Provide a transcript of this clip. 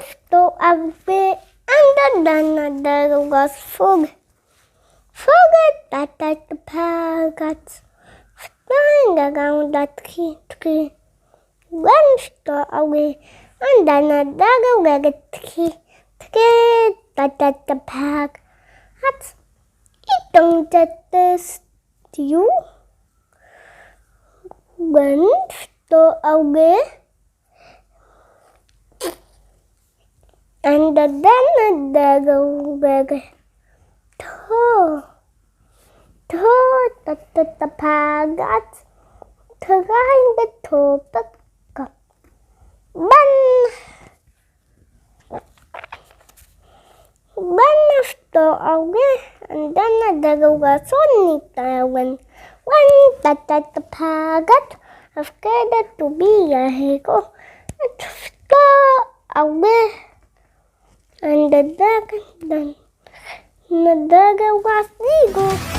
stod away and there was fog. Fog that the parrots flying around the tree. One stod away and another tree that the parrots eating the stew. One stod away and then another were told that the parrots trying to pick up one stole away and then another was only when one that the parrot scared to be a hero and stole away. And the dog was legal.